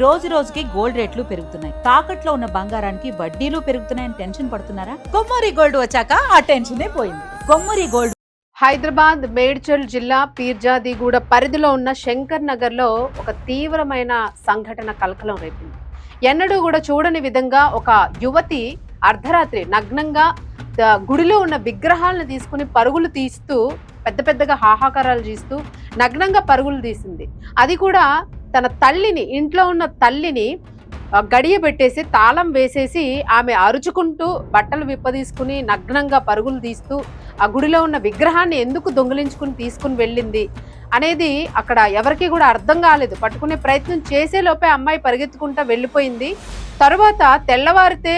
రోజు రోజుకి గోల్డ్ రేట్లు పెరుగుతున్నాయి. తాకట్లో ఉన్న బంగారానికి వడ్డీలు పెరుగుతున్నాయని టెన్షన్ పడుతున్నారా? కొమ్మూరి గోల్డ్ వచ్చాక ఆ టెన్షనే పోయింది. కొమ్మూరి గోల్డ్. హైదరాబాద్ మేడ్చల్ జిల్లా పీర్జాదిగూడ పరిధిలో ఉన్న శంకర్ నగర్ లో ఒక తీవ్రమైన సంఘటన కలకలం రేపింది. ఎన్నడూ కూడా చూడని విధంగా ఒక యువతి అర్ధరాత్రి నగ్నంగా గుడిలో ఉన్న విగ్రహాలను తీసుకుని పరుగులు తీస్తూ పెద్ద పెద్దగా హాహాకారాలు చేస్తూ నగ్నంగా పరుగులు తీసింది. అది కూడా తన తల్లిని, ఇంట్లో ఉన్న తల్లిని గడియ పెట్టేసి తాళం వేసేసి ఆమె అరుచుకుంటూ బట్టలు విప్పదీసుకుని నగ్నంగా పరుగులు తీస్తూ ఆ గుడిలో ఉన్న విగ్రహాన్ని ఎందుకు దొంగిలించుకుని తీసుకుని వెళ్ళింది అనేది అక్కడ ఎవరికి కూడా అర్థం కాలేదు. పట్టుకునే ప్రయత్నం చేసేలోపే అమ్మాయి పరిగెత్తుకుంటా వెళ్ళిపోయింది. తరువాత తెల్లవారితే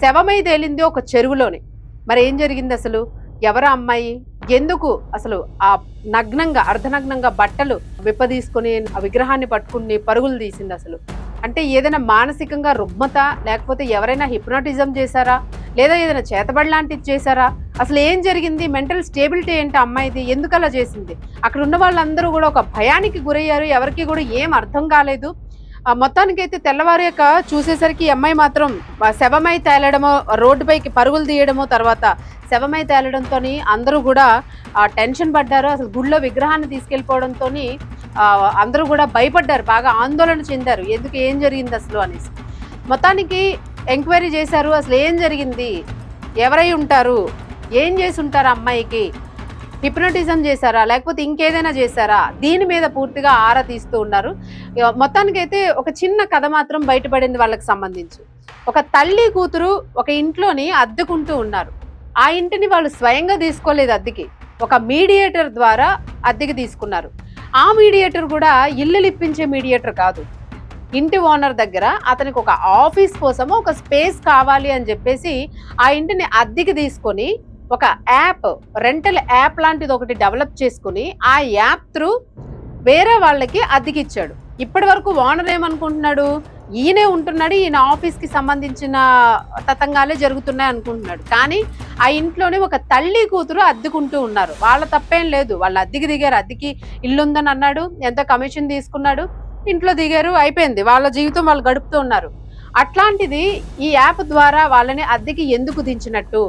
శవమై తేలింది ఒక చెరువులోనే. మరి ఏం జరిగింది అసలు? ఎవరా అమ్మాయి? ఎందుకు అసలు ఆ నగ్నంగా అర్ధనగ్నంగా బట్టలు విప్పదీసుకుని ఆ విగ్రహాన్ని పట్టుకుని పరుగులు తీసింది? అసలు అంటే ఏదైనా మానసికంగా రుగ్మత, లేకపోతే ఎవరైనా హిప్నోటిజం చేశారా, లేదా ఏదైనా చేతబడి లాంటిది చేశారా? అసలు ఏం జరిగింది? మెంటల్ స్టేబిలిటీ ఏంటి అమ్మాయిది? ఎందుకు అలా చేసింది? అక్కడ ఉన్న వాళ్ళందరూ కూడా ఒక భయానికి గురయ్యారు. ఎవరికి కూడా ఏం అర్థం కాలేదు. మొత్తానికైతే తెల్లవారాక చూసేసరికి అమ్మాయి మాత్రం శవమై తేలడమో, రోడ్డుపైకి పరుగులు తీయడమో, తర్వాత శవమై తేలడంతో అందరూ కూడా టెన్షన్ పడ్డారు. అసలు గుళ్ళో విగ్రహాన్ని తీసుకెళ్ళిపోవడంతో అందరూ కూడా భయపడ్డారు, బాగా ఆందోళన చెందారు. ఎందుకు, ఏం జరిగింది అసలు అనేసి మొత్తానికి ఎంక్వైరీ చేశారు. అసలు ఏం జరిగింది, ఎవరై ఉంటారు, ఏం చేసి ఉంటారు, అమ్మాయికి హిప్నోటిజం చేశారా, లేకపోతే ఇంకేదైనా చేశారా, దీని మీద పూర్తిగా ఆరా తీస్తూ ఉన్నారు. మొత్తానికైతే ఒక చిన్న కథ మాత్రం బయటపడింది వాళ్ళకి సంబంధించి. ఒక తల్లి కూతురు ఒక ఇంట్లోని అద్దెకుంటూ ఉన్నారు. ఆ ఇంటిని వాళ్ళు స్వయంగా తీసుకోలేదు అద్దెకి, ఒక మీడియేటర్ ద్వారా అద్దెకి తీసుకున్నారు. ఆ మీడియేటర్ కూడా ఇల్లు ఇప్పించే మీడియేటర్ కాదు. ఇంటి ఓనర్ దగ్గర అతనికి ఒక ఆఫీస్ కోసము ఒక స్పేస్ కావాలి అని చెప్పేసి ఆ ఇంటిని అద్దెకి తీసుకొని ఒక యాప్, రెంటల్ యాప్ లాంటిది ఒకటి డెవలప్ చేసుకుని ఆ యాప్ త్రూ వేరే వాళ్ళకి అద్దెకి ఇచ్చాడు. ఇప్పటి వరకు ఓనర్ ఏమనుకుంటున్నాడు, ఈయనే ఉంటున్నాడు, ఈయన ఆఫీస్కి సంబంధించిన తతంగాలే జరుగుతున్నాయి అనుకుంటున్నాడు. కానీ ఆ ఇంట్లోనే ఒక తల్లి కూతురు అద్దెకుంటూ ఉన్నారు. వాళ్ళ తప్పేం లేదు, వాళ్ళు అద్దెకి దిగారు, అద్దెకి ఇల్లు ఉందని అన్నాడు, ఎంత కమిషన్ తీసుకున్నాడు, ఇంట్లో దిగారు, అయిపోయింది, వాళ్ళ జీవితం వాళ్ళు గడుపుతూ ఉన్నారు. అట్లాంటిది ఈ యాప్ ద్వారా వాళ్ళని అద్దెకి ఎందుకు దించినట్టు?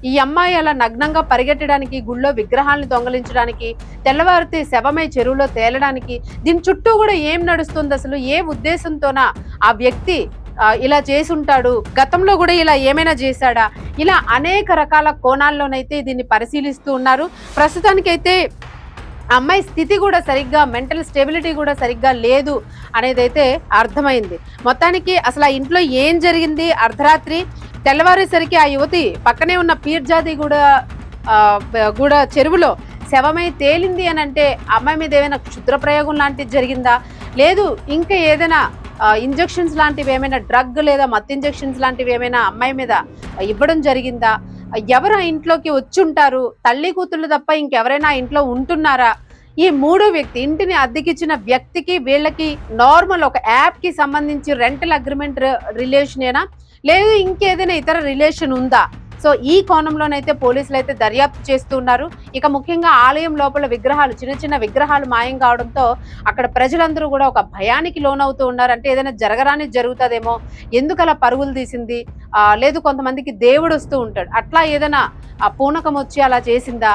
ఈ అమ్మాయి అలా నగ్నంగా పరిగెట్టడానికి, గుళ్ళో విగ్రహాలను దొంగలించడానికి, తెల్లవారితే శవమై చెరువులో తేలడానికి, దీని చుట్టూ కూడా ఏం నడుస్తుంది అసలు? ఏ ఉద్దేశంతోనా ఆ వ్యక్తి ఇలా చేసుంటాడు? గతంలో కూడా ఇలా ఏమైనా చేశాడా? ఇలా అనేక రకాల కోణాల్లోనైతే దీన్ని పరిశీలిస్తూ ఉన్నారు. ప్రస్తుతానికైతే అమ్మాయి స్థితి కూడా సరిగ్గా, మెంటల్ స్టెబిలిటీ కూడా సరిగ్గా లేదు అనేది అయితే అర్థమైంది. మొత్తానికి అసలు ఆ ఇంట్లో ఏం జరిగింది? అర్ధరాత్రి తెల్లవారేసరికి ఆ యువతి పక్కనే ఉన్న పీర్జాదిగూడ చెరువులో శవమై తేలింది అని అంటే అమ్మాయి మీద ఏమైనా క్షుద్ర ప్రయోగం లాంటిది జరిగిందా, లేదు ఇంకా ఏదైనా ఇంజెక్షన్స్ లాంటివి, ఏమైనా డ్రగ్ లేదా మత్తు ఇంజెక్షన్స్ లాంటివి ఏమైనా అమ్మాయి మీద ఇవ్వడం జరిగిందా? ఎవరు ఆ ఇంట్లోకి వచ్చి ఉంటారు? తల్లి కూతుళ్ళు తప్ప ఇంకెవరైనా ఇంట్లో ఉంటున్నారా? ఈ మూడో వ్యక్తి, ఇంటిని అద్దెకిచ్చిన వ్యక్తికి వీళ్ళకి నార్మల్ ఒక యాప్ కి సంబంధించి రెంటల్ అగ్రిమెంట్ రిలేషన్ ఏనా, లేదు ఇంకేదైనా ఇతర రిలేషన్ ఉందా? సో ఈ కోణంలోనైతే పోలీసులు అయితే దర్యాప్తు చేస్తూ ఉన్నారు. ఇక ముఖ్యంగా ఆలయం లోపల విగ్రహాలు, చిన్న చిన్న విగ్రహాలు మాయం కావడంతో అక్కడ ప్రజలందరూ కూడా ఒక భయానికి లోనవుతూ ఉన్నారు. అంటే ఏదైనా జరగరాని జరుగుతుందేమో, ఎందుకు అలా పరుగులు తీసింది, లేదు కొంతమందికి దేవుడు వస్తూ ఉంటాడు, అట్లా ఏదైనా పూనకం వచ్చి అలా చేసిందా?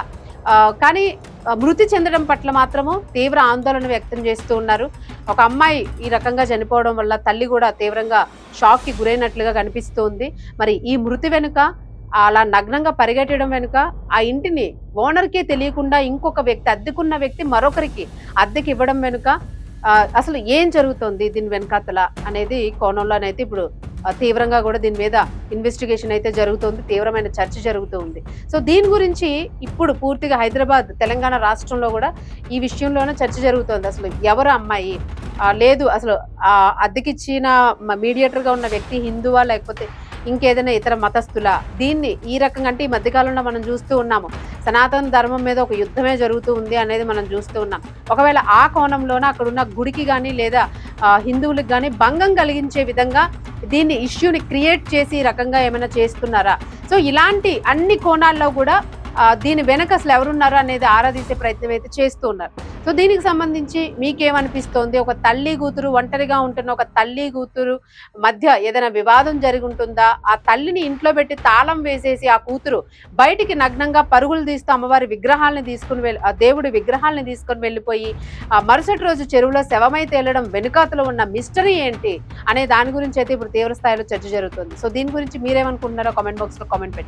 కానీ మృతి చెందడం పట్ల మాత్రము తీవ్ర ఆందోళన వ్యక్తం చేస్తూ ఉన్నారు. ఒక అమ్మాయి ఈ రకంగా చనిపోవడం వల్ల తల్లి కూడా తీవ్రంగా షాక్కి గురైనట్లుగా కనిపిస్తుంది. మరి ఈ మృతి వెనుక, అలా నగ్నంగా పరిగెట్టడం వెనుక, ఆ ఇంటిని ఓనర్కే తెలియకుండా ఇంకొక వ్యక్తి, అద్దెకున్న వ్యక్తి మరొకరికి అద్దెకి ఇవ్వడం వెనుక అసలు ఏం జరుగుతుంది దీని వెనకాతల అనేది కోణంలోనైతే ఇప్పుడు తీవ్రంగా కూడా దీని మీద ఇన్వెస్టిగేషన్ అయితే జరుగుతుంది, తీవ్రమైన చర్చ జరుగుతుంది. సో దీని గురించి ఇప్పుడు పూర్తిగా హైదరాబాద్, తెలంగాణ రాష్ట్రంలో కూడా ఈ విషయంలోనే చర్చ జరుగుతుంది. అసలు ఎవరు అమ్మాయి, లేదు అసలు అద్దెకిచ్చిన మీడియేటర్గా ఉన్న వ్యక్తి హిందువా, లేకపోతే ఇంకేదైనా ఇతర మతస్థుల? దీన్ని ఈ రకంగా, అంటే ఈ మధ్యకాలంలో మనం చూస్తూ ఉన్నాము, సనాతన ధర్మం మీద ఒక యుద్ధమే జరుగుతూ ఉంది అనేది మనం చూస్తూ ఉన్నాం. ఒకవేళ ఆ కోణంలోనే అక్కడ ఉన్న గుడికి కానీ లేదా హిందువులకు కానీ భంగం కలిగించే విధంగా దీన్ని ఇష్యూని క్రియేట్ చేసి ఈ రకంగా ఏమైనా చేస్తున్నారా? సో ఇలాంటి అన్ని కోణాల్లో కూడా దీని వెనక అసలు ఎవరున్నారు అనేది ఆరాధించే ప్రయత్నం అయితే చేస్తూ ఉన్నారు. సో దీనికి సంబంధించి మీకేమనిపిస్తోంది? ఒక తల్లి కూతురు, ఒంటరిగా ఉంటున్న ఒక తల్లి కూతురు మధ్య ఏదైనా వివాదం జరిగి ఉంటుందా? ఆ తల్లిని ఇంట్లో పెట్టి తాళం వేసేసి ఆ కూతురు బయటికి నగ్నంగా పరుగులు తీస్తూ అమ్మవారి విగ్రహాలను తీసుకుని ఆ దేవుడి విగ్రహాలను తీసుకొని వెళ్ళిపోయి ఆ మరుసటి రోజు చెరువులో శవమై తేలడం వెనుకాతలో ఉన్న మిస్టరీ ఏంటి అనే దాని గురించి అయితే ఇప్పుడు తీవ్ర స్థాయిలో చర్చ జరుగుతుంది. సో దీని గురించి మీరేమనుకుంటున్నారో కామెంట్ బాక్స్ లో కామెంట్ పెట్టండి.